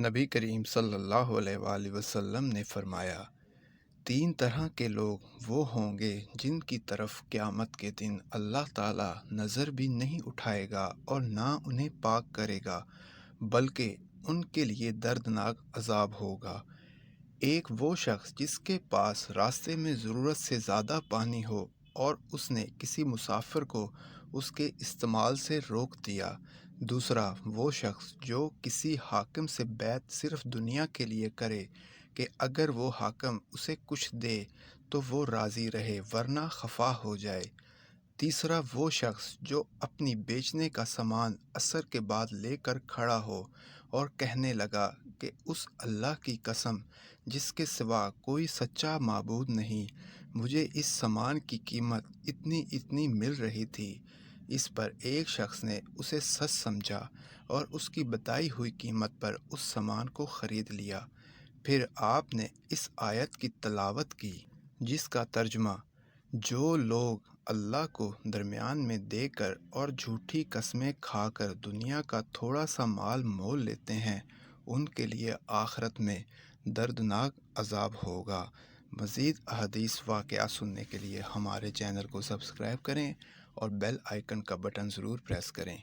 نبی کریم صلی اللہ علیہ وآلہ وسلم نے فرمایا، تین طرح کے لوگ وہ ہوں گے جن کی طرف قیامت کے دن اللہ تعالیٰ نظر بھی نہیں اٹھائے گا اور نہ انہیں پاک کرے گا، بلکہ ان کے لیے دردناک عذاب ہوگا۔ ایک وہ شخص جس کے پاس راستے میں ضرورت سے زیادہ پانی ہو اور اس نے کسی مسافر کو اس کے استعمال سے روک دیا۔ دوسرا وہ شخص جو کسی حاکم سے بیعت صرف دنیا کے لیے کرے کہ اگر وہ حاکم اسے کچھ دے تو وہ راضی رہے ورنہ خفا ہو جائے۔ تیسرا وہ شخص جو اپنی بیچنے کا سامان عصر کے بعد لے کر کھڑا ہو اور کہنے لگا کہ اس اللہ کی قسم جس کے سوا کوئی سچا معبود نہیں، مجھے اس سامان کی قیمت اتنی مل رہی تھی۔ اس پر ایک شخص نے اسے سچ سمجھا اور اس کی بتائی ہوئی قیمت پر اس سامان کو خرید لیا۔ پھر آپ نے اس آیت کی تلاوت کی جس کا ترجمہ، جو لوگ اللہ کو درمیان میں دے کر اور جھوٹی قسمیں کھا کر دنیا کا تھوڑا سا مال مول لیتے ہیں، ان کے لیے آخرت میں دردناک عذاب ہوگا۔ مزید احادیث واقعات سننے کے لیے ہمارے چینل کو سبسکرائب کریں اور بیل آئیکن کا بٹن ضرور پریس کریں۔